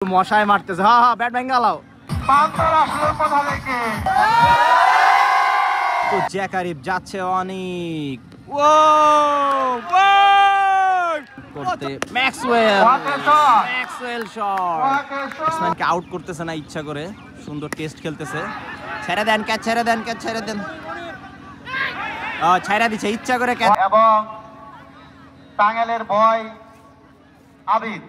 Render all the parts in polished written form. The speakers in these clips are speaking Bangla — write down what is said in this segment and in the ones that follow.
মশায় মারতেছে। হ্যাঁ হ্যাঁ, ব্যাট ভেঙে গেলাও। তো জ্যাক আরিফ যাচ্ছে অনেক করতে, ম্যাক্সওয়েল শট, ব্যাটসম্যানকে আউট করতেছে না ইচ্ছা করে, সুন্দর টেস্ট খেলতেছে। ছেড়ে দেন ক্যাচ, ছেড়ে দেন ক্যাচ, ছেড়ে দেন। ছাইরা দিচ্ছে ইচ্ছা করে ক্যাচ। এবং টাঙ্গাইলের বয় আবিদ,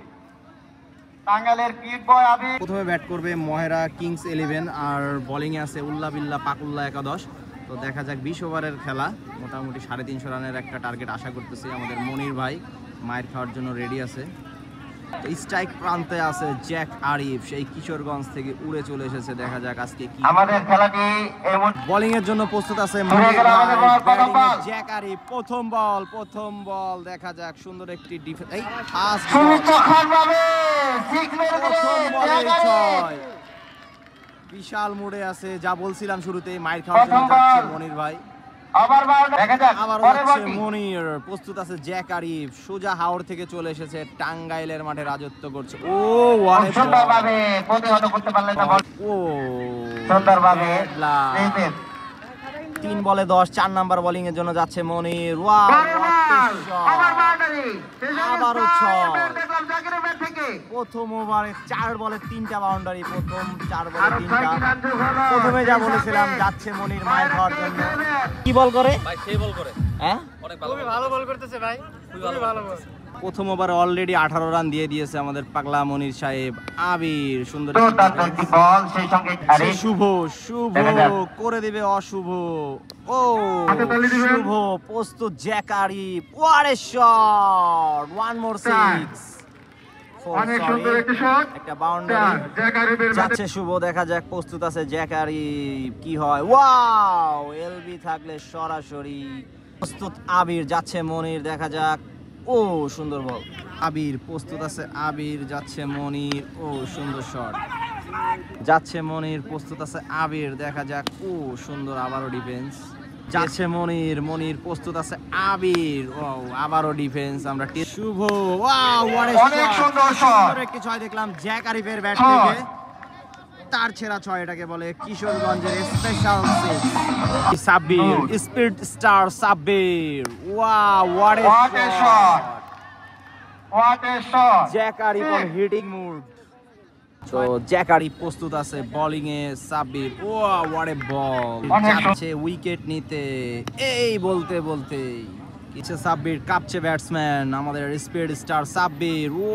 টাঙ্গাইলের কিড বয় আবিদ প্রথমে ব্যাট করবে মহেরা কিংস 11 আর বোলিং এ আছে উল্লাহ বিল্লাহ পাকুল্লাহ একাদশ। তো দেখা যাক 20 ওভারের খেলা, মোটামুটি 350 রানের একটা টার্গেট আশা করতেছি। আমাদের মনির ভাই মায়ের খাওয়ার জন্য রেডি আছে। স্ট্রাইক প্রান্তে আছে জ্যাক আরিফ, সেই কিশোরগঞ্জ থেকে উড়ে চলে এসেছে। দেখা যাক আজকে কি। আমাদের খেলাটি বোলিং এর জন্য প্রস্তুত আছে জ্যাক আরিফ। প্রথম বল দেখা যাক, সুন্দর একটি ডিফেন্স। এই ফাস্ট বিশাল মোড়ে আছে, যা বলছিলাম শুরুতেই, মাইর খাওয়ার জন্য যাচ্ছে মনির ভাই। আবার হচ্ছে মনির, প্রস্তুত আছে জ্যাক আরিফ। সোজা হাওড় থেকে চলে এসেছে, টাঙ্গাইলের মাঠে রাজত্ব করছে। ও সুন্দরভাবে প্রতিহত করতে পারলেন না বল। ও সুন্দরভাবে 3 বলে 10, 4 নাম্বার বোলিং এর জন্য যাচ্ছে মনির। আবারও 6। প্রথম ওভারে 4 বলে 3টা বাউন্ডারি, প্রথম 4 বলে 3টা। প্রথমে যা বলেছিলাম, যাচ্ছে মনির মায়ের খাওয়ার জন্য। কি বল করে ভাই? সেই বল করে। হ্যাঁ, অনেক ভালো বল করতেছে ভাই, খুবই ভালো বল। প্রথম ওভারে অলরেডি 18 রান দিয়ে দিয়েছে আমাদের পাগলা মনির সাহেব। আবির সুন্দর বল, সেই সঙ্গে শুভ করে দিবে অশুভ। ও শুভ প্রস্তুত জ্যাক Arif. What a shot, 1 more 6। অনেক সুন্দর একটি শট, একটা বাউন্ডারি যাচ্ছে শুভ। দেখা যাক প্রস্তুত আছে জ্যাক আরিফ, কি হয়। ওয়াও, এলবি থাকলে সরাসরি। প্রস্তুত আবির, যাচ্ছে মনির। দেখা যাক। ও সুন্দর বল। আবির প্রস্তুত আছে, আবির যাচ্ছে মনির। ও সুন্দর শট, যাচ্ছে মনির। প্রস্তুত আছে আবির। দেখা যাক। ও সুন্দর, আবারও ডিফেন্স। যাচ্ছে মনির প্রস্তুত আছে আবির। ও আবারও ডিফেন্স। আমরা শুভ। ওয়াও, অনেক সুন্দর শট, একটি 6 দেখলাম জ্যাক আরিফের ব্যাট থেকে। তার ছেঁড়া 6, এটাকে বলে কিশোরগঞ্জের special Sabbir, speed star Sabbir. Wow, what a shot, Jack Arif on hitting mood. তো জ্যাক আরিফ প্রস্তুত আছে বোলিং এ, Sabbir. Wow, what a ball, যাচ্ছে উইকেট নিতে। এই বলতে কিছু সাব্বির, কাঁপছে ব্যাটসম্যান আমাদের স্পিড স্টার সাব্বির। ও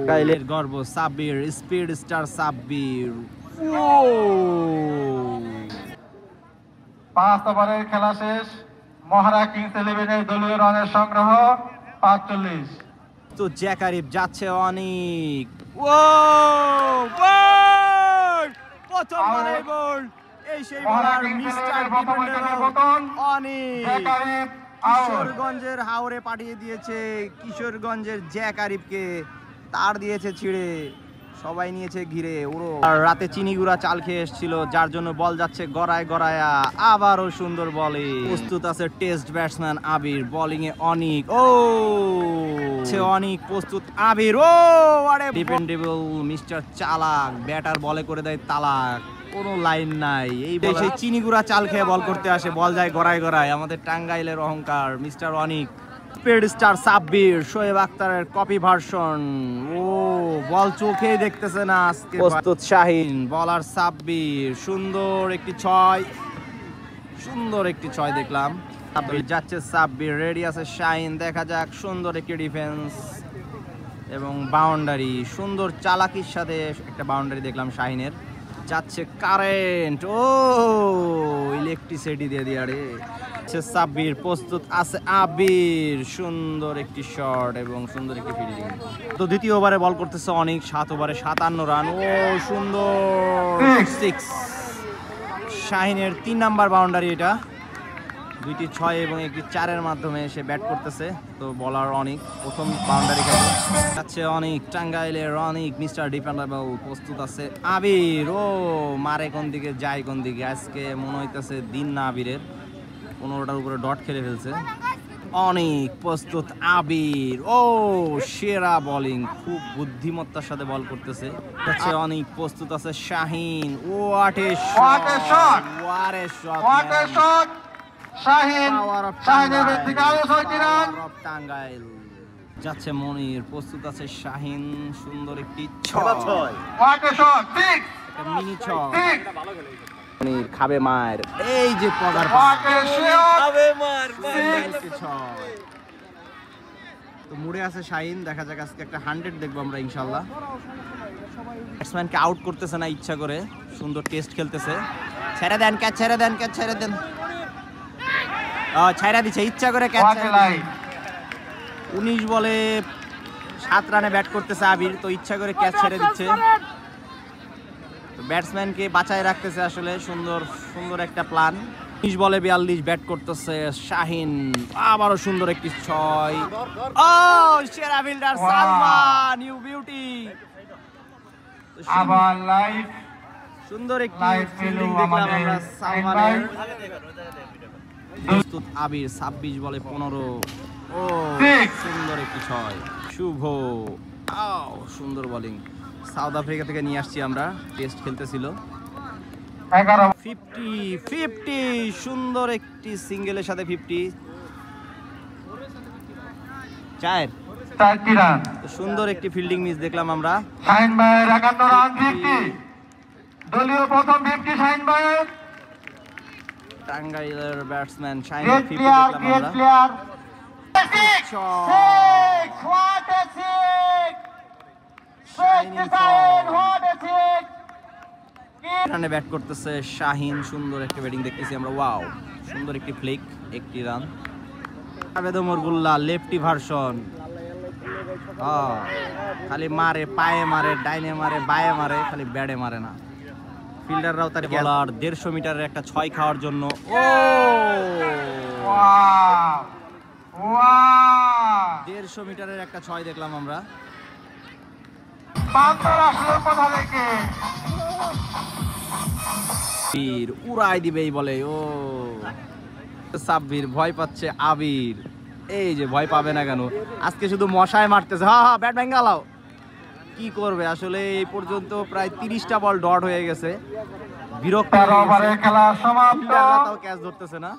কাইলের গর্ব সাব্বির, স্পিড স্টার সাব্বির। ও 5 ওভারের খেলা শেষ। মহারা কিংস 11 এর দলীয় রানের সংগ্রহ 45। তো জ্যাক আরিফ যাচ্ছে অনেক। প্রথম বলে গোল। এই সেই বলার মিস্টার ডিপেন্ডেবল অনেক। কিশোরগঞ্জের হাওরে পাঠিয়ে দিয়েছে, কিশোরগঞ্জের জ্যাক আরিফকে তার দিয়েছে ছিঁড়ে, সবাই নিয়েছে ঘিরে। ওরো আর রাতে চিনিগুড়া চাল খেয়ে এসেছিল, যার জন্য বল যাচ্ছে গড়ায়া। আবারও সুন্দর বলে। প্রস্তুত আছে টেস্ট ব্যাটসম্যান আবির, বোলিং এ অনেক। ও অনেক প্রস্তুত আবির। ও ডিপেন্ডেবল মিস্টার চালাক, ব্যাটার বলে করে দেয় তালাক, কোনো লাইন নাই। এই সেই চিনিগুড়া চাল খেয়ে বল করতে আসে, বল যায় গড়ায়। আমাদের টাঙ্গাইলের অহংকার মিস্টার অনিক। স্পিড স্টার সাব্বির, শোয়েব আক্তারের কপি ভার্সন। ও বল চোখেই দেখতেছে না আজকে। প্রস্তুত শাহিন, বলার সাব্বির। সুন্দর একটি ছয় দেখলাম। সাব্বির যাচ্ছে, সাব্বির রেডি আছে শাহিন। দেখা যাক, সুন্দর একটি ডিফেন্স এবং বাউন্ডারি। সুন্দর চালাকির সাথে একটা বাউন্ডারি দেখলাম শাহিনের। যাচ্ছে কারেন্ট। ও ইলেকট্রিসিটি দিয়ে রে। সাব্বির প্রস্তুত আছে আবির। সুন্দর একটি শট এবং সুন্দর একটি ফিল্ডিং। তো দ্বিতীয় ওভারে বল করতেছে অনেক, 7 ওভারে 57 রান। ও সুন্দর 6। শাহিনের 3 নাম্বার বাউন্ডারি এটা। 2টি 6 এবং একটি 4-এর মাধ্যমে সে ব্যাট করতেছে। তো বলার অনেক প্রথম বাউন্ডারি খেলে যাচ্ছে অনেক। টাঙ্গাইলের অনেক মিস্টার ডিপেন্ডেবল। প্রস্তুত আছে আবির। ও মারে কোন দিকে যায় কোন দিকে, আজকে মনে হইতেছে দিন না আবিরের। 15টার উপরে ডট খেলে ফেলছে। অনেক প্রস্তুত আবির, ও সেরা বোলিং, খুব বুদ্ধিমত্তার সাথে বল করতেছে। অনেক প্রস্তুত আছে Shahin, What a shot! What a shot! What a shot! Shahin, Power of শাহিনের Tangail, ব্যক্তিগত আরো 6টি রান। Power of Tangail। যাচ্ছে মনির, প্রস্তুত আছে শাহিন, সুন্দর একটি ছয়। What a shot! 6! একটা মিনি ছয়। 6! মনির খাবে মায়ের, এই যে পগার What a shot! একটি ছয়। তো মুড়ে আছে শাহিন, দেখা যাক আজকে একটা 100 দেখবো আমরা ইনশাল্লাহ। ব্যাটসম্যানকে আউট করতেছে না ইচ্ছা করে, সুন্দর টেস্ট খেলতেছে। ছেড়ে দেন ক্যাচ, ছেড়ে দেন ক্যাচ, ছেড়ে দেন। ছাইরা দিচ্ছে ইচ্ছা করে ক্যাচ। What a line! 19 বলে 7 রানে ব্যাট করতেছে আবির, তো ইচ্ছা করে ক্যাচ ছেড়ে দিচ্ছে। ব্যাটসম্যানকে বাঁচায় রাখতেছে আসলে, সুন্দর সুন্দর একটা প্ল্যান। 19 বলে 42 ব্যাট করতেছে শাহিন, আবারও সুন্দর একটি 6। ও সেরা fielder Wow! Salman, you beauty. আবার লাইভ সুন্দর একটি Live ফিল্ডিং পেল দেখলাম আমাদের আমরা শাহিন সালমানের। ভাই। প্রস্তুত আবির, 26 বলে 15, ও Six! সুন্দর একটি 6। শুভ, আও সুন্দর বোলিং। সাউথ আফ্রিকা থেকে নিয়ে আসছি আমরা, টেস্ট খেলতেছিল। 11 50 সুন্দর একটি সিঙ্গেলের সাথে 50 চার। 4টি রান। তো সুন্দর একটি ফিল্ডিং মিস দেখলাম আমরা। শাহিন ভাইয়ের 51 রান, 50 দলীয় প্রথম 50 শাহিন ভাইয়ের। টাঙ্গাইলের ব্যাটসম্যান শাহিন গ্রেট 50 প্লেয়ার, দেখলাম গ্রেট আমরা। Player. Shot! 6! What a six! Shining Shahin, form. what a six! রানে ব্যাট করতেছে শাহিন, সুন্দর একটা ব্যাটিং দেখতেছি আমরা। ওয়াও, সুন্দর একটি ফ্লিক, একটি রান। আবেদ ওমর গুল্লা লেফটি ভার্সন, খালি মারে, পায়ে মারে, ডাইনে মারে, বায়ে মারে, খালি ব্যাটে মারে না। ফিল্ডাররাও তার বলার 150 মিটারের একটা 6 খাওয়ার জন্য। ও Wow! Wow! 150 মিটারের একটা 6 দেখলাম আমরা। বান্দর আসলো কোথা থেকে? বীর উড়াই দিবেই বলে, ও সাব্বির ভয় পাচ্ছে আবির, এই যে ভয় পাবে না কেন, আজকে শুধু মশায় মারতেছে। হ্যাঁ ব্যাট ভেঙে গেলাও, কি করবে আসলে। এই পর্যন্ত প্রায় 30টা বল ডট হয়ে গেছে, বিরক্ত 13 ওভারের খেলা সমাপ্ত। ফিল্ডাররা তাও ক্যাচ ধরতেছে না।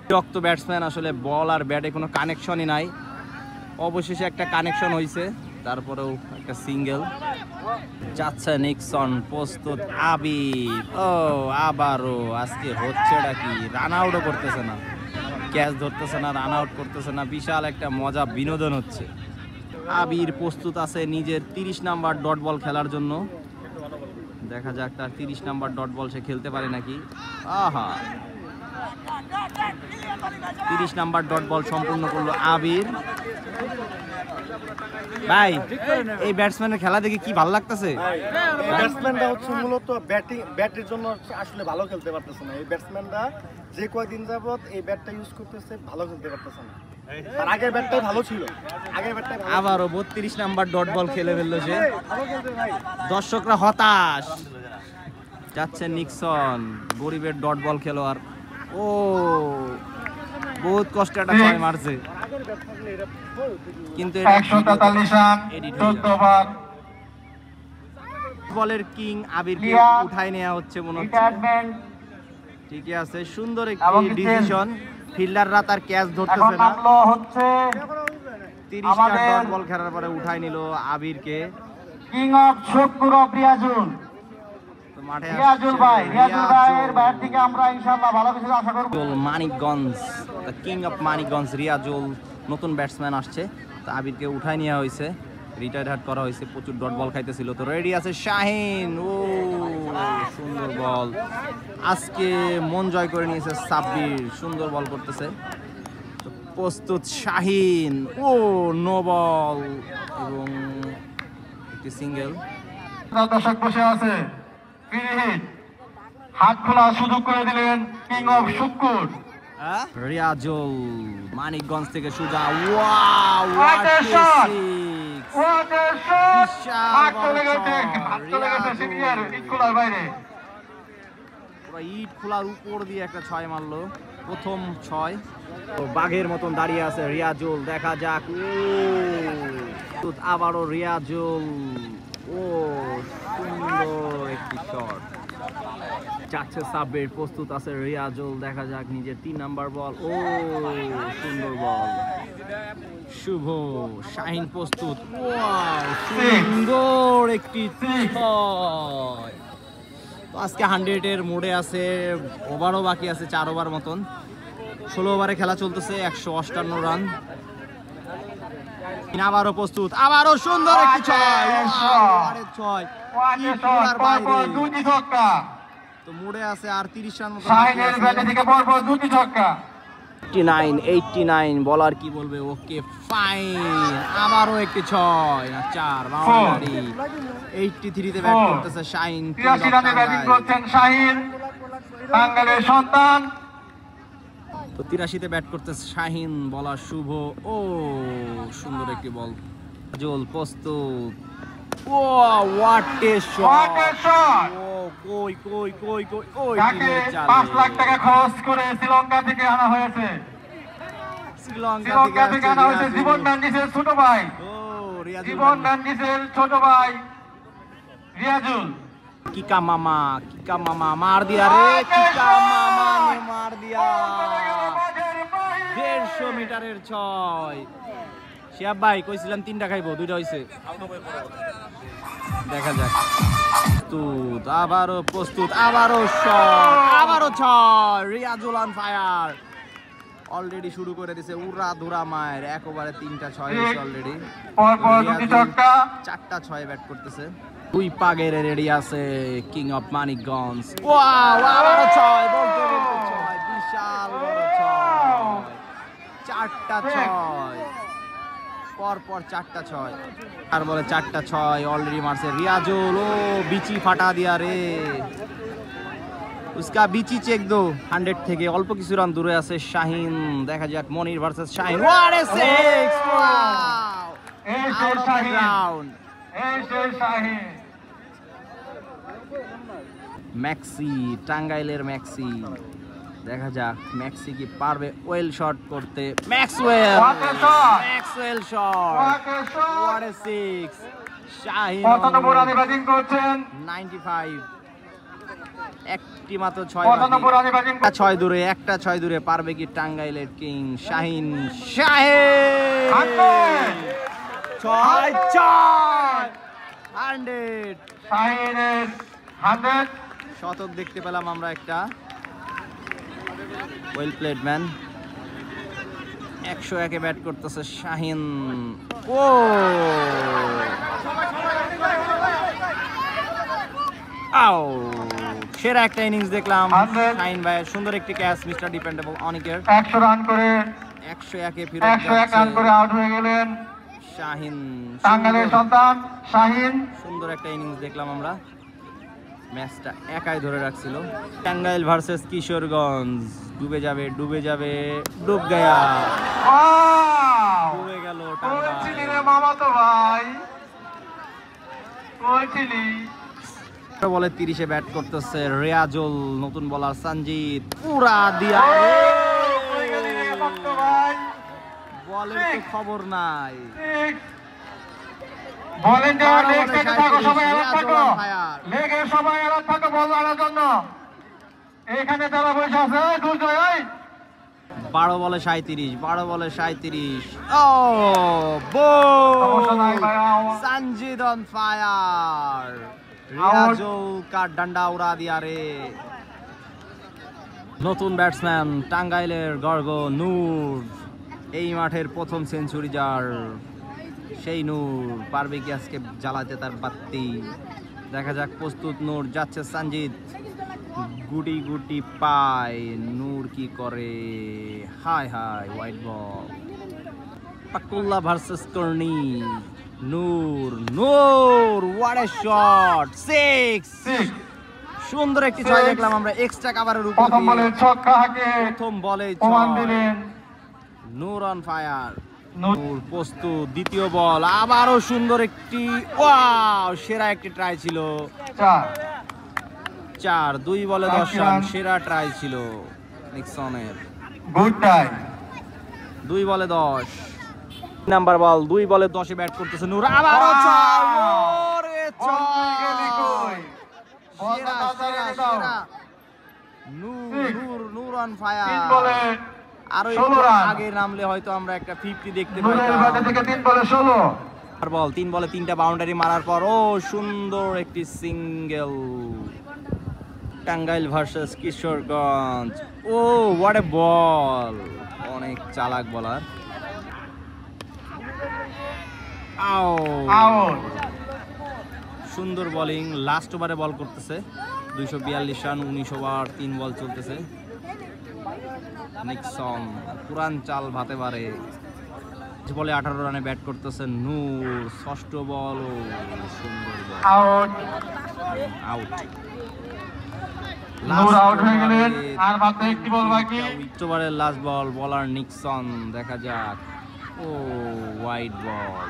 বিরক্ত ব্যাটসম্যান আসলে, বল আর ব্যাটে কোনো কানেকশনই নাই। অবশেষে একটা কানেকশন হয়েছে, তারপরেও একটা সিঙ্গেল। যাচ্ছে নিক্সন, প্রস্তুত আবির, ও আবারও আজকে হচ্ছেটা কি, রান আউটও করতেছে না, ক্যাচ ধরতেছে না, রান আউট করতেছে না। বিশাল একটা মজা, বিনোদন হচ্ছে। আবির প্রস্তুত আছে নিজের 30 নাম্বার ডট বল খেলার জন্য। দেখা যাক তার 30 নাম্বার ডট বল সে খেলতে পারে নাকি। আহা, 30 নাম্বার ডট বল সম্পূর্ণ করলো আবির। ভাই এই ব্যাটসম্যানের খেলা দেখে কি ভালো লাগতেছে? ব্যাটসম্যানটা হচ্ছে মূলত ব্যাটের জন্য আসলে ভালো খেলতে পারতেছে না। এই ব্যাটসম্যানটা যে কয়েকদিন যাবত এই ব্যাটটা ইউজ করতেছে, ভালো খেলতে পারতেছে না। আর আগের ব্যাটটাই ভালো ছিল, আগের ব্যাটটাই ভালো। আবারও 32 নাম্বার ডট বল খেলে ফেললো সে। ভালো খেলতে ভাই। দর্শকরা হতাশ। যাচ্ছে নিক্সন, গরিবের ডট বল খেলো। আর ও বহুত কষ্টে একটা 6 মারছে, কিন্তু 143 রান, 14 ওভার। বলের কিং আবিরকে উঠাই নেওয়া হচ্ছে মনে হচ্ছে। রিটায়ারমেন্ট ঠিকই আছে, সুন্দর এবং একটি ডিসিশন। ফিল্ডাররা তার ক্যাচ এখন ধরতেছে না। নামলো হচ্ছে 30টা আমাদের ডট বল খেলার পরে উঠাই নিল আবিরকে। কিং অফ শুক্র রিয়াজুল। তো মাঠে রিয়াজুল ভাই, রিয়াজুল ভাইয়ের ব্যাট থেকে আমরা ইনশাআল্লাহ ভালো কিছু আশা করব। Manikganj, the king of Manikganj Riazul, নতুন ব্যাটসম্যান আসছে। তো আবিরকে উঠাই নেওয়া হয়েছে, রিটায়ার করা হয়েছে, প্রচুর ডট বল খাইতেছিল। তো রেডি আছে শাহিন, ও সুন্দর বল, আজকে মন জয় করে নিয়েছে সাব্বির, সুন্দর বল করতেছে। তো প্রস্তুত শাহিন, ও নো বল এবং একটি সিঙ্গেল। দর্শক বসে আছে, ফ্রি হিট, হাত খোলা সুযোগ করে দিলেন কিং অফ শুক্র। রিয়াজুল মানিকগঞ্জ থেকে Suja, wow What a shot! six! What a shot! বিশাল হাত বড় চলে গেছে, shot, হাত চলে গেছে রিয়াজুল। সিনিয়র ইট খোলার বাইরে। পুরো ইট খোলার উপর দিয়ে একটা 6 মারলো। প্রথম 6। তো বাঘের মতন দাঁড়িয়ে আছে রিয়াজুল, দেখা যাক। ও আবারও রিয়াজুল, ও সুন্দর একটি শট যাচ্ছে সাব্বির, প্রস্তুত আছে রিয়াজুল, দেখা যাক নিজের 3 নাম্বার বল। ও সুন্দর বল, শুভ, শাহিন প্রস্তুত, ওয়াও সুন্দর একটি 6। তো আজকে 100-এর মোড়ে আছে, ওভারও বাকি আছে 4 ওভার মতন। 16 ওভারে খেলা চলতেছে, 158 রান। আবারও প্রস্তুত, আবারও সুন্দর একটি 6। তো মোড়ে আছে আর 30 রান মতো। 89 বলার কি বলবে, ওকে ফাইন। আবারও একটি 6 না 4 বাউন্ডারি। 83 তে ব্যাট করতেছে শাহিন। 83 রানে ব্যাটিং করছেন শাহিন, টাঙ্গাইলের সন্তান। তো 83 তে ব্যাট করতেছে শাহিন, বলার শুভ। ও সুন্দর একটি বল, জল প্রস্তুত। ও হোয়াট এ শট! ও কই কই কই কই ওই যাকে 5 লাখ টাকা খরচ করে শ্রীলঙ্কা থেকে আনা হয়েছে, শ্রীলঙ্কা থেকে আনা হয়েছে জীবন গান্ধীর ছোট ভাই। ও রিয়াজুল, জীবন গান্ধীর ছোট ভাই রিয়াজুল। কিকা মামা মার দিয়া রে, কিকা মামা নে মার দিয়া। 150 মিটারের 6। শিয়াব ভাই কইছিলাম 3টা খাইবো, 2টা হইছে, দেখা যাক। প্রস্তুত, আবারও প্রস্তুত, আবারও শট, আবারও 6। রিয়াজুল অন ফায়ার, অলরেডি শুরু করে দিয়েছে উড়া ধুরা মায়ের। 1 ওভারে 3টা 6 হয়েছে অলরেডি। পরপর 2টি ছক্কা, 4টা 6 ব্যাট করতেছে। 2 পাগের রেডি আছে কিং অফ মানিকগঞ্জ। ওয়াও, আবারও 6, বলতে বলতে 6, বিশাল বড় 6। 4টা 6, পরপর 4টা 6। আর বলে 4টা 6 অলরেডি মারছে রিয়াজুল। ও বিচি ফাটা দিয়া রে, উসকা বিচি চেক দো। 100 থেকে অল্প কিছু রান দূরে আছে শাহিন, দেখা যাক Monir versus Shahin. What a 6! Wow, এই সেই শাহিন, রাউন্ড। এই সেই শাহিন। ম্যাক্সি, টাঙ্গাইলের ম্যাক্সি, দেখা যাক ম্যাক্সি কি পারবে ওয়েল শট করতে। Maxwell, What a shot! Maxwell shot, What a shot! What a 6! Shaheen 95 রানে ব্যাটিং করছেন, 95। একটি মাত্র 95 রানে ব্যাটিং 6 দূরে, একটা 6 দূরে, পারবে কি টাঙ্গাইলের কিং শাহিন? শাহিন 6 100 শাহিনের 100। শতক দেখতে পেলাম আমরা একটা। Well played man. 101-এ ব্যাট করতেছে শাহিন। ও আও, সেরা একটা ইনিংস দেখলাম শাহিন ভাইয়ের। সুন্দর একটি ক্যাচ মিস্টার ডিপেন্ডেবল অনিকের। 100 রান করে 101-এ ফিরে 101 রান করে আউট হয়ে গেলেন শাহিন। টাঙ্গাইলের সন্তান শাহিন। সুন্দর একটা ইনিংস দেখলাম আমরা। ম্যাচটা একাই ধরে রাখছিল। টাঙ্গাইল ভার্সেস কিশোরগঞ্জ। ডুবে যাবে, ডুবে যাবে, ডুব গয়া, ওয়াও! ডুবে গেল কই ছিলি রে টাঙ্গাইল। মামাতো ভাই, কই ছিলি? বলে 30-এ ব্যাট করতেছে রিয়াজুল, নতুন বলার সঞ্জিত, পুরা দিয়া রে। কই গেলি রে মামাতো ভাই? বলের তো খবর নাই। ভলেন্টিয়ার লেগ থেকে থাকো, সবাই অ্যালার্ট থাকো, রিয়াজুল ফায়ার। লেগে সবাই অ্যালার্ট থাকো বল আনার জন্য। এখানে যারা বসে আছে, এই দুজন, এই 12 বলে 37, 12 বলে 37। ও সমস্যা নাই বল, ভাই, সঞ্জিত অন ফায়ার। রিয়াজুল का डंडा उड़ा दिया रे। নতুন ব্যাটসম্যান টাঙ্গাইলের গর্গ নূর, এই মাঠের প্রথম সেঞ্চুরি যার, সেই নূর পারবে কি আজকে জ্বালাতে তার বাতি? দেখা যাক। প্রস্তুত নূর, যাচ্ছে সঞ্জিত, গুটি গুটি পায়, নূর কি করে? High high, white ball. পাকুল্লা ভার্সেস কর্নি। Noor, Noor, what a shot! 6! সুন্দর একটি 6 দেখলাম আমরা এক্সট্রা কভারের উপর প্রথম বলে দিয়ে। ছক্কা হাঁকে প্রথম বলে প্রমাণ 6। দিলেন নূর অন ফায়ার। নূর। নূর প্রস্তুত, দ্বিতীয় বল, আবারও সুন্দর একটি, ওয়াও, সেরা একটি ট্রাই ছিল। 4 2 বলে 10 4 রান, রান। সেরা ট্রাই ছিল নিক্সনের। গুড টাই। 2 বলে 10 নাম্বার বল, 2 বলে 10-এ ব্যাট করতেছে নূর, আবারও চার। ওরে চার! সেরা, সেরা, সেরা। নূর অন ফায়ার। 3 বলে আরো 16 রান। আগে নামলে হয়তো আমরা একটা 50 দেখতে নূরের ব্যাটে পাইতাম। থেকে 3 বলে 16। বল 3 বলে 3টা বাউন্ডারি মারার পর ও সুন্দর একটি সিঙ্গেল। টাঙ্গাইল ভার্সেস কিশোরগঞ্জ। ও হোয়াট এ বল! অনেক চালাক বলার। আউট। সুন্দর বোলিং। লাস্ট ওভারে বল করতেছে। 242 রান, 19 ওভার, 3 বল চলতেছে। নিক্সন পুরান চাল ভাতে পারে। বলে 18 রানে ব্যাট করতেছে নূর। ষষ্ঠ বল, সুন্দর বল, আউট। আউট। নূর আউট হয়ে গেলেন, আর মাত্র একটি বল বাকি। ওভারের লাস্ট বল, বলার নিক্সন। দেখা যাক। ও ওয়াইড বল।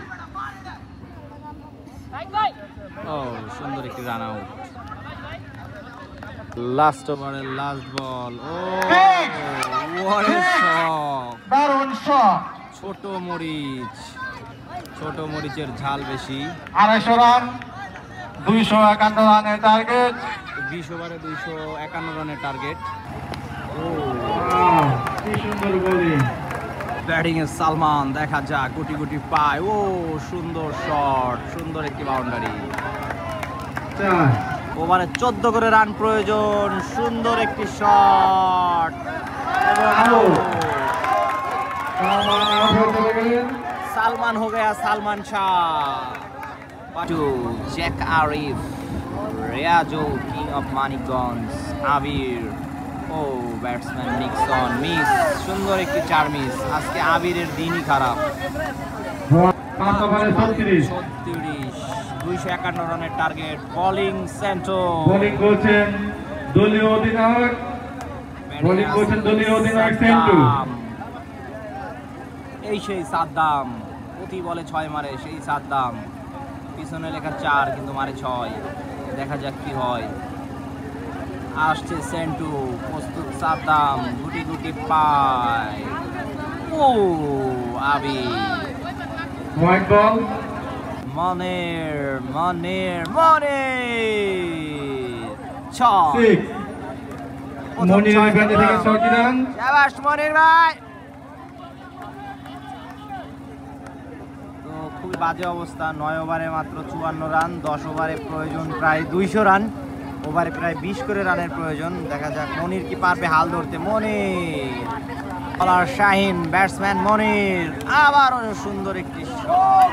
ও সুন্দর একটি রান আউট। লাস্ট ওভারের লাস্ট বল। ও what a shot! দারুণ শট। ছোট মরিচ, ছোট মরিচের ঝাল বেশি। 250 রান, 251 রানের টার্গেট। 20 ওভারে 251 রানের টার্গেট। কি সুন্দর বোলিং। ব্যাটিং এ সালমান। দেখা যাক কোটি কোটি পায়। ও সুন্দর শট, সুন্দর একটি বাউন্ডারি। 4 ওভারে 14 করে রান প্রয়োজন। সুন্দর একটি শট এবং সালমান হো গয়া সালমান শাহ। জ্যাক আরিফ, রিয়াজো কিং অফ মানিকগঞ্জ, আবির। ও ব্যাটসম্যান নিক্সন মিস। সুন্দর একটি 4 মিস। আজকে আবিরের দিনই খারাপ। 251 রানের টার্গেট। Bowling CENTO. বোলিং করছেন দলীয় অধিনায়ক। বোলিং করছেন দলীয় অধিনায়ক সেন্টু। এই সেই সাদ্দাম, প্রতি বলে 6 মারে সেই সাদ্দাম। পিছনে লেখা 4 কিন্তু মারে 6। দেখা যাক কি হয়। আসছে সেন্টু, প্রস্তুত সাদ্দাম। গুটি গুটি পায়। ও আবি। White ball. মনের মনের মনের 6। মনিরের ব্যাটে থেকে 6 রান। শাবাশ মনির ভাই। তো খুবই বাজে অবস্থা। 9 ওভারে মাত্র 54 রান। 10 ওভারে প্রয়োজন প্রায় 200 রান। ওভারে প্রায় 20 করে রানের প্রয়োজন। দেখা যাক মনির কি পারবে হাল ধরতে। মনির, বলার শাহিন, ব্যাটসম্যান মনির। আবারও সুন্দর একটি shot.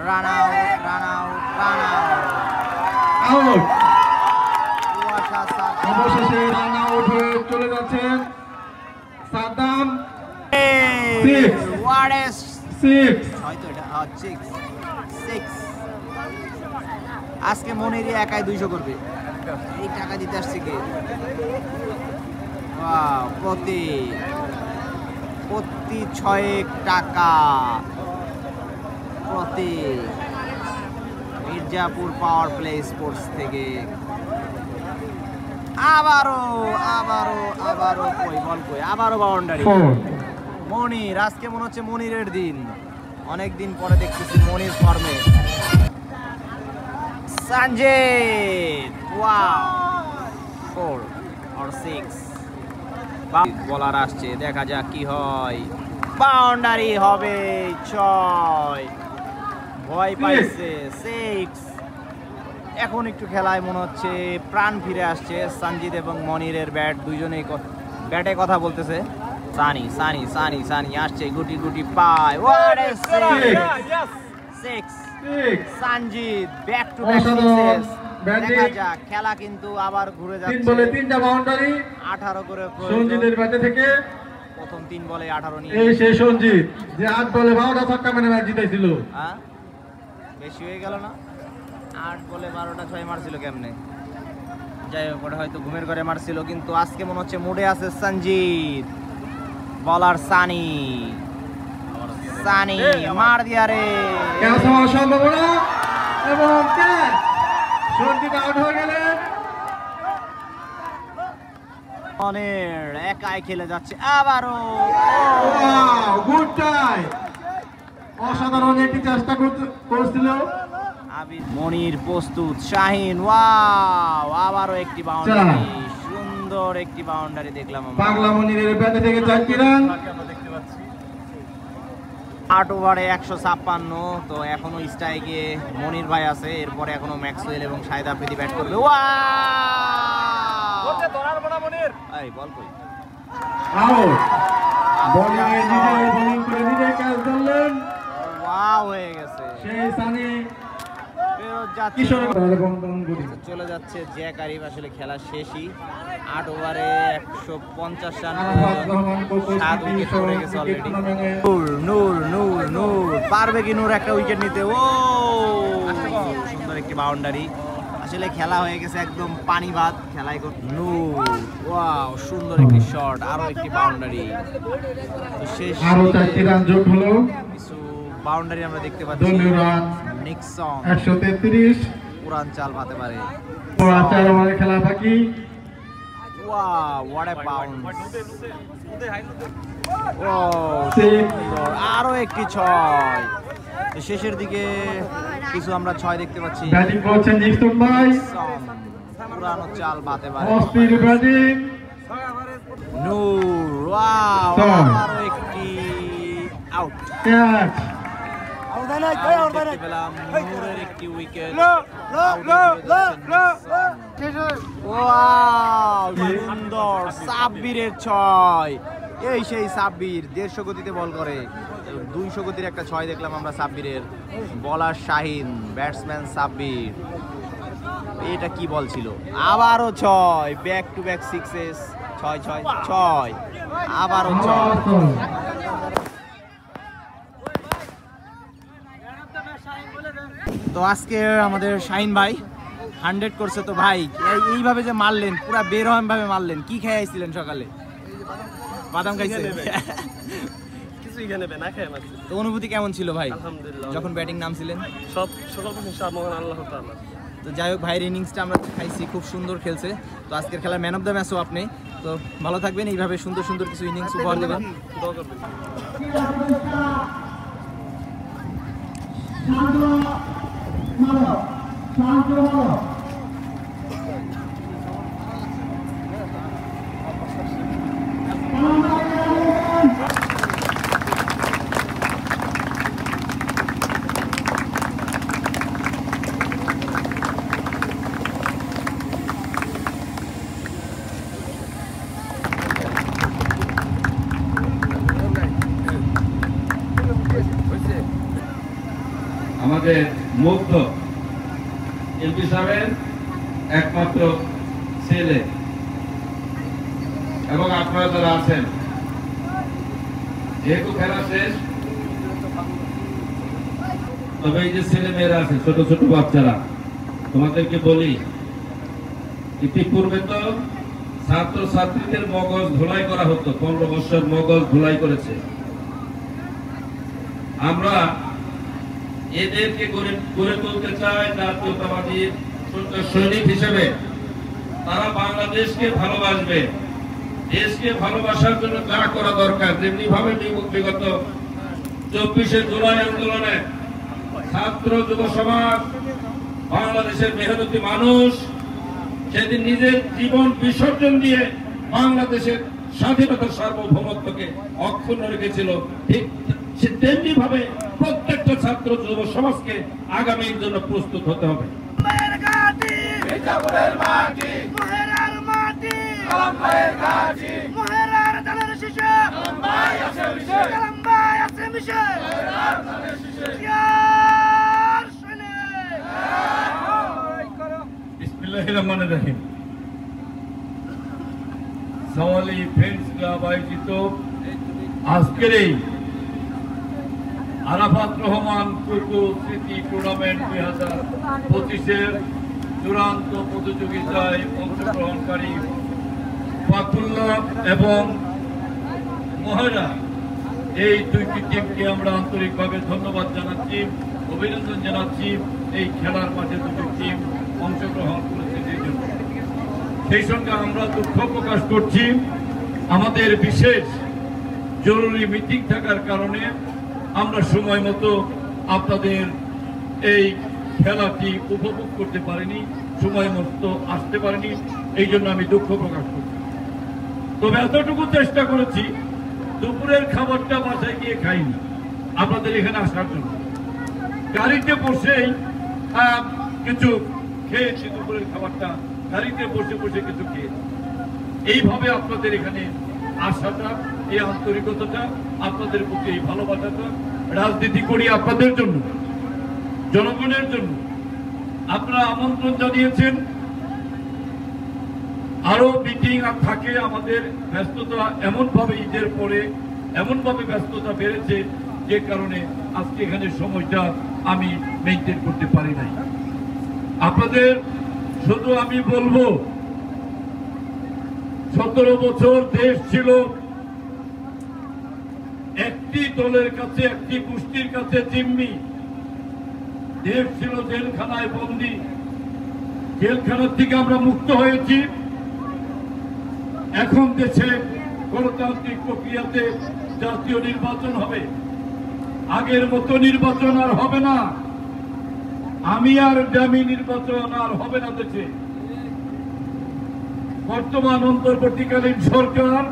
Run out, run out, run out. Out. কুয়াশা সাদ্দাম। অবশেষে রান আউট হয়ে চলে যাচ্ছেন সাদ্দাম। 6 what is 6 হয়তো এটা 6 6। আজকে মনিরই একাই 200 করবে। এই টাকা দিতে আসছে কে? ওয়াও, প্রতি 6 টাকা প্রতি। মির্জাপুর পাওয়ার প্লে স্পোর্টস থেকে আবারও কই বল কই, আবারও বাউন্ডারি। 4 মনির, আজকে মনে হচ্ছে মনিরের দিন। অনেক দিন পরে দেখতেছি মনির ফর্মে। Sanjit, wow, 4 or 6। বলার আসছে, দেখা যাক কি হয়। বাউন্ডারি হবে 6। ভয় পাইছে 6। এখন একটু খেলায় মনে হচ্ছে প্রাণ ফিরে আসছে। সঞ্জিত এবং মনিরের ব্যাট, দুইজনেই ব্যাটে কথা বলতেছে। সানি সানি সানি সানি আসছে, গুটি গুটি পায়। What a six! Sanjit back to back sixes. দেখা যাক, খেলা কিন্তু আবার ঘুরে যাচ্ছে। 3 বলে 3টা বাউন্ডারি 18 করে প্রয়োজন। সঞ্জিতের ব্যাটে থেকে। প্রথম 3 বলে 18 নিয়ে। এই সেই সঞ্জিত যে 8 বলে 12টা ছক্কা মেরে ম্যাচ জিতেছিল। হ্যাঁ, বেশি হয়ে গেল না? 8 বলে 12টা 6 মারছিল কেমনে? যাই হোক, ওটা হয়তো ঘুমের ঘরে মারছিল। কিন্তু আজকে মনে হচ্ছে মুডে আছে সঞ্জিত। বলার সানি, সানি মার দিয়া রে। ক্যাচ হওয়ার সম্ভাবনা এবং ক্যাচ। সঞ্জিত আউট হয়ে গেলেন। অনের একাই খেলে যাচ্ছে আবারও। গুড ট্রাই, অসাধারণ একটি চেষ্টা করেছিল। মনির প্রস্তুত, শাহিন ওয়াও, আবারও একটি বাউন্ডারি, সুন্দর একটি বাউন্ডারি দেখলাম আমরা। পাগলা মনিরের ব্যাটে থেকে 4টি রান। 8 ওভারে 156। তো এখনো স্ট্রাইকে মনির ভাই আছে, এরপরে এখনো ম্যাক্সওয়েল এবং শাহিদ আফ্রিদি ব্যাট করবে। ওয়াও, এই বল কই, আউট। বোলিংয়ে নিজে বোলিং করে নিজে ক্যাচ ধরলেন। ওয়াও হয়ে গেছে। সেই সানি ফেরত যাচ্ছে, কিশোর বন্ধন গুলি। চলে যাচ্ছে জ্যাক আরিফ। আসলে খেলা শেষই, 8 ওভারে 150 run, Arafat Rahman cocoa 7 city wicket পড়ে গেছে অলরেডি। টুর্নামেন্টে নূর নূর নূর নূর পারবে কি নূর একটা উইকেট নিতে? ও সুন্দর একটি বাউন্ডারি। আসলে খেলা হয়ে গেছে একদম পানি ভাত খেলায়। নূর ওয়াও, সুন্দর একটি শট, আরো একটি বাউন্ডারি। তো শেষ আরো 4টি রান যোগ হলো। কিছু বাউন্ডারি আমরা দেখতে পাচ্ছি। দলীয় রান নিক্সন 133। পুরান চাল পাতে পারে। 4 ওভারের খেলা বাকি। Wow, what a bounce. ও Six। সুন্দর, আরো একটি 6। তো শেষের দিকে কিছু আমরা 6 দেখতে পাচ্ছি। ব্যাটিং করছেন নিক্সন ভাই। নিক্সন, পুরানো চাল বাতে পারে। অস্থির ব্যাটিং। নূর ওয়াও, ছয়। আরো একটি আউট। ক্যাচ। দেখতে পেলাম নূরের একটি উইকেট। ওয়াও, সুন্দর, সাব্বিরের 6। এই সেই সাব্বির 150 গতিতে বল করে, 200 গতির একটা 6 দেখলাম আমরা সাব্বিরের। বলার শাহিন, ব্যাটসম্যান সাব্বির। এটা কি বল ছিল? আবারও 6, ব্যাক টু ব্যাক সিক্সেস। 6 6 6, আবারও 6। তো আজকে আমাদের শাহিন ভাই 100 করছে। তো ভাই এইভাবে যে মারলেন, পুরা বেরহম ভাবে মারলেন, কি খেয়ে আইছিলেন সকালে? বাদাম খাইছেন? কিছুই এখানে না খেয়ে মারছি। তো অনুভূতি কেমন ছিল ভাই আলহামদুলিল্লাহ, যখন ব্যাটিং নামছিলেন? সব সকল প্রশংসা মহান আল্লাহ তাআলা। তো যাই হোক, ভাইয়ের ইনিংসটা আমরা খাইছি, খুব সুন্দর খেলছে। তো আজকের খেলার ম্যান অফ দ্য ম্যাচও আপনি। তো ভালো থাকবেন, এইভাবে সুন্দর সুন্দর কিছু ইনিংস উপহার দেবেন। দোয়া করবেন। আমাদের মুগ্ধ এমপি সাহেবের একমাত্র ছেলে এবং আপনারা যারা আছেন, যেহেতু খেলা শেষ, তবে এই যে ছেলে মেয়েরা আছে, ছোট ছোট বাচ্চারা, তোমাদেরকে বলি, ইতিপূর্বে তো ছাত্র ছাত্রীদের মগজ ধোলাই করা হতো, 15 বছর মগজ ধোলাই করেছে। আমরা এদেরকে গড়ে তুলতে চাই জাতীয়তাবাদী সৈনিক হিসেবে। তারা বাংলাদেশকে ভালোবাসবে, দেশকে ভালোবাসার জন্য যা করা দরকার, যেমনি ভাবে বিগত 24শে জুলাই আন্দোলনে ছাত্র যুব সমাজ, বাংলাদেশের মেহনতি মানুষ সেদিন নিজের জীবন বিসর্জন দিয়ে বাংলাদেশের স্বাধীনতা সার্বভৌমত্বকে অক্ষুণ্ণ রেখেছিল, ঠিক তেমনি ভাবে প্রত্যেকটা ছাত্র যুব সমাজকে আগামীর জন্য প্রস্তুত হতে হবে। বিসমিল্লাহির রহমানির রহিম। সাওয়ালি ফ্রেন্ডস ক্লাব আয়োজিত আজকের এই আরাফাত রহমান কোকো স্মৃতি টুর্নামেন্ট 2025-এর চূড়ান্ত প্রতিযোগিতায় অংশগ্রহণকারী ফাতুল্লাহ এবং মহেরা, এই দুইটি টিমকে আমরা আন্তরিকভাবে ধন্যবাদ জানাচ্ছি, অভিনন্দন জানাচ্ছি এই খেলার মাঠে দুটি টিম অংশগ্রহণ করেছে। সেই সঙ্গে আমরা দুঃখ প্রকাশ করছি আমাদের বিশেষ জরুরি মিটিং থাকার কারণে আমরা সময় মতো আপনাদের এই খেলাটি উপভোগ করতে পারিনি, সময় মতো আসতে পারিনি, এই জন্য আমি দুঃখ প্রকাশ করছি। তবে এতটুকু চেষ্টা করেছি, দুপুরের খাবারটা বাসায় গিয়ে খাইনি আপনাদের এখানে আসার জন্য, গাড়িতে বসেই কিছু খেয়েছি, দুপুরের খাবারটা গাড়িতে বসে বসে কিছু খেয়েছি। এইভাবে আপনাদের এখানে আসাটা, এই আন্তরিকতাটা, আপনাদের প্রতি এই ভালোবাসাটা, রাজনীতি করি আপনাদের জন্য, জনগণের জন্য। আপনারা আমন্ত্রণ জানিয়েছেন, আরো মিটিং থাকে, আমাদের ব্যস্ততা এমনভাবে ঈদের পরে এমনভাবে ব্যস্ততা বেড়েছে যে কারণে আজকে এখানে সময়টা আমি মেনটেন করতে পারি নাই। আপনাদের শুধু আমি বলবো, 17 বছর দেশ ছিল একটি দলের কাছে, একটি গোষ্ঠীর কাছে জিম্মি। দেশ ছিল জেলখানায় বন্দী। জেলখানার থেকে আমরা মুক্ত হয়েছি। এখন দেশে গণতান্ত্রিক প্রক্রিয়াতে জাতীয় নির্বাচন হবে। আগের মতো নির্বাচন আর হবে না, আমি আর ডামি নির্বাচন আর হবে না দেশে। বর্তমান অন্তর্বর্তীকালীন সরকার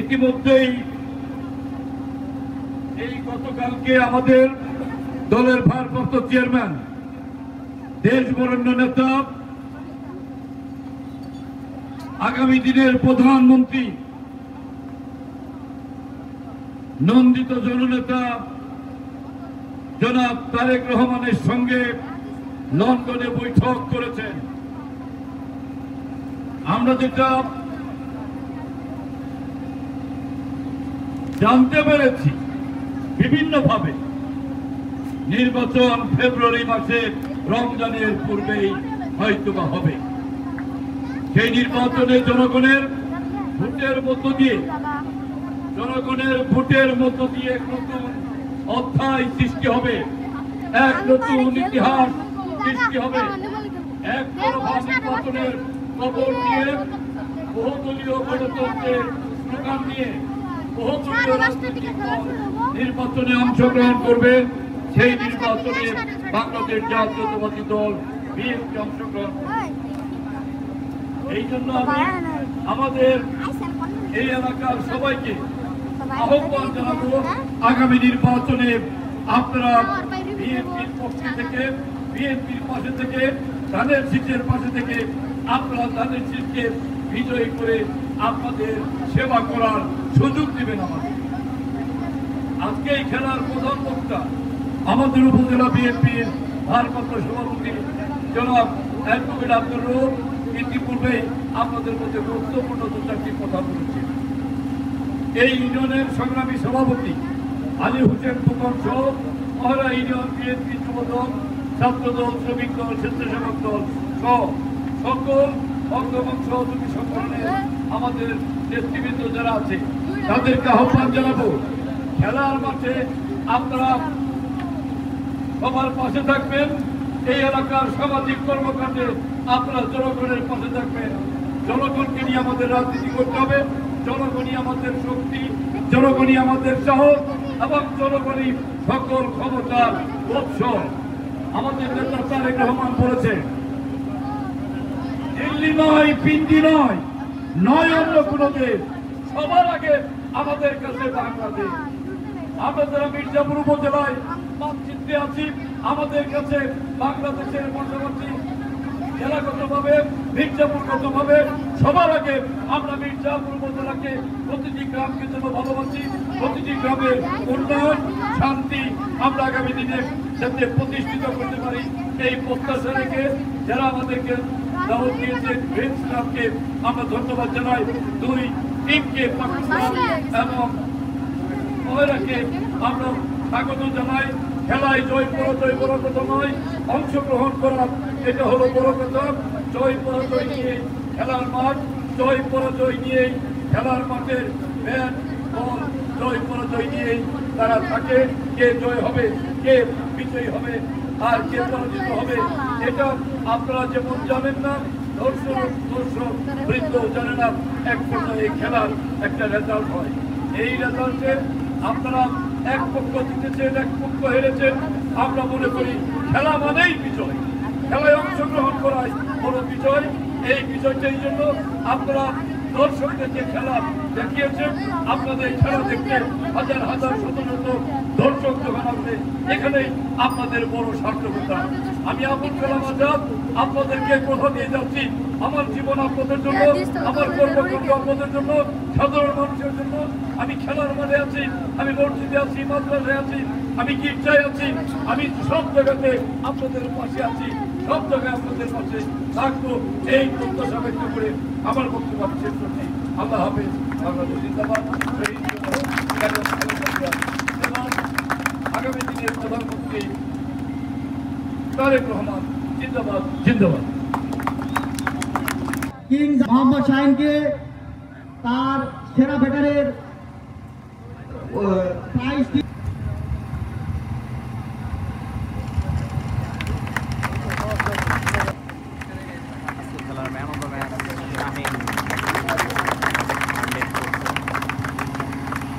ইতিমধ্যেই এই গতকালকে আমাদের দলের ভারপ্রাপ্ত চেয়ারম্যান, দেশ বরেণ্য নেতা, আগামী দিনের প্রধানমন্ত্রী, নন্দিত জননেতা জনাব তারেক রহমানের সঙ্গে লন্ডনে বৈঠক করেছেন। আমরা যেটা জানতে পেরেছি বিভিন্নভাবে, নির্বাচন ফেব্রুয়ারি মাসে রমজানের পূর্বেই হয়তোবা হবে। সেই নির্বাচনে জনগণের ভোটের মধ্য দিয়ে এক নতুন অধ্যায় সৃষ্টি হবে, এক নতুন ইতিহাস সৃষ্টি হবে। এক দফা নির্বাচনের খবর নিয়ে, বহুদলীয় গণতন্ত্রের স্লোগান নিয়ে বহুদলীয় রাজনৈতিক দল নির্বাচনে অংশগ্রহণ করবে। সেই নির্বাচনে বাংলাদেশ জাতীয়তাবাদী দল বিএনপি অংশগ্রহণ করবে। এই জন্য আমি আমাদের এই এলাকার সবাইকে আহ্বান জানাবো, আগামী নির্বাচনে আপনারা বিএনপির পক্ষে থেকে, বিএনপির পাশে থেকে, ধানের শীষের পাশে থেকে আপনারা ধানের শীষকে বিজয়ী করে আপনাদের সেবা করার সুযোগ দেবেন আমাদের। আজকে এই খেলার প্রধান বক্তা আমাদের উপজেলা বিএনপির ভারপ্রাপ্ত সভাপতি জনাব অ্যাডভোকেট আব্দুর রউফ ইতিপূর্বে আপনাদের মধ্যে গুরুত্বপূর্ণ দু চারটি কথা বলেছেন। এই ইউনিয়নের সংগ্রামী সভাপতি আলী হোসেন ফুকন সহ মহড়া ইউনিয়ন বিএনপি যুবদল, ছাত্রদল, শ্রমিক দল, স্বেচ্ছাসেবক দল সহ সকল অঙ্গবং সহযোগী সংগঠনের আমাদের নেতৃবৃন্দ যারা আছে তাদেরকে আহ্বান জানাবো, খেলার মাঠে আপনারা সবার পাশে থাকবেন। এই এলাকার সামাজিক কর্মকাণ্ডে আপনারা জনগণের পাশে থাকবেন। জনগণকে নিয়ে আমাদের রাজনীতি করতে হবে। জনগণই আমাদের শক্তি, জনগণই আমাদের সাহস এবং জনগণই সকল ক্ষমতার উৎস। আমাদের নেতা তারেক রহমান বলেছে, দিল্লি নয়, পিন্ডি নয়, নয় অন্য কোনো দেশ, সবার আগে আমাদের কাছে বাংলাদেশ। আমরা যারা মির্জাপুর উপজেলায় মানচিত্রে আছি, আমাদের কাছে বাংলাদেশের পাশাপাশি জেলাগতভাবে, মির্জাপুরগতভাবে সবার আগে আমরা মির্জাপুর উপজেলাকে, প্রতিটি গ্রামকে যেন ভালোবাসি, প্রতিটি গ্রামের উন্নয়ন, শান্তি আমরা আগামী দিনে যাতে প্রতিষ্ঠিত করতে পারি, এই প্রত্যাশা রেখে যারা আমাদেরকে দাওয়াত দিয়েছেন, প্রেস ক্লাবকে আমরা ধন্যবাদ জানাই। দুই টিমকে এবং মহিলাকে আমরা স্বাগত জানাই। খেলায় জয় পরাজয় বড় কথা নয়, অংশগ্রহণ করা এটা হলো বড় কথা। জয় পরাজয় নিয়ে খেলার মাঠ, জয় পরাজয় নিয়েই খেলার মাঠের ব্যাট বল, জয় পরাজয় নিয়েই তারা থাকে। কে জয় হবে, কে বিজয়ী হবে আর কে পরাজিত হবে এটা আপনারা যেমন জানেন না, দর্শক বৃন্দ জানে না এক পর্যায়ে খেলার একটা রেজাল্ট হয়। এই রেজাল্টে আপনারা এক পক্ষ জিতেছেন, এক পক্ষ হেরেছেন। আমরা মনে করি খেলা মানেই বিজয়, খেলায় অংশগ্রহণ করাই বড় বিজয়। এই বিজয়টাই জন্য আপনারা দর্শকদেরকে খেলা দেখিয়েছেন। আপনাদের খেলা দেখতে হাজার হাজার শত শত দর্শক যখন আসবে, এখানেই আপনাদের বড় সার্থকতা। আমি আবুল কালাম আজাদ আপনাদেরকে কথা দিয়ে যাচ্ছি, আমার জীবন আপনাদের জন্য, আমার কর্মকাণ্ড আপনাদের জন্য, সাধারণ মানুষের জন্য। আমি খেলার মাঠে আছি, আমি মসজিদে আছি, মাদ্রাসায় আছি, আমি গির্জায় আছি, আমি সব জায়গাতে আপনাদের পাশে আছি, সব জায়গায় আপনাদের পাশে থাকবো। এই প্রত্যাশা ব্যক্ত করে আমার বক্তব্য আমি শেষ করছি। আল্লাহ হাফেজ। বাংলাদেশ জিন্দাবাদ। এবং আগামী দিনের প্রধানমন্ত্রী তারেক রহমান জিন্দাবাদ, জিন্দাবাদ। কিংস মোহাম্মদ শাহিনকে তার সেরা ব্যাটারের প্রাইজ খেলার man of the match Shaheen,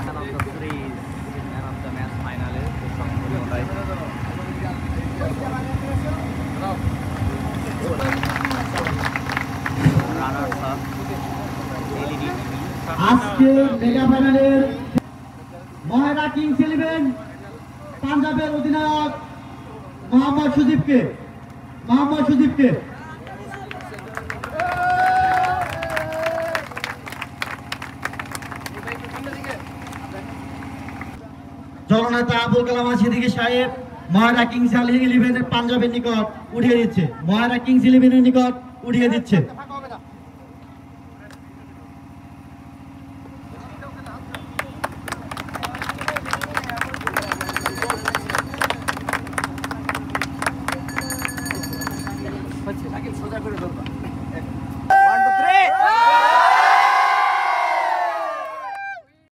man of the series, man of the match ফাইনালে রানার্স আপ এলইডি টিভি। আজকে মেগা ফাইনালের মহেরা কিংস 11 পাঞ্জাবের অধিনায়ক মোহাম্মদ সুদীপকে জননেতা আবুল কালাম সিদ্দিকী সাহেব মহেরা কিংস 11 পাঞ্জাবের নিকট উঠিয়ে দিচ্ছে, মহেরা কিংস 11 এর নিকট উঠিয়ে দিচ্ছে। সোজা করে ধরবা।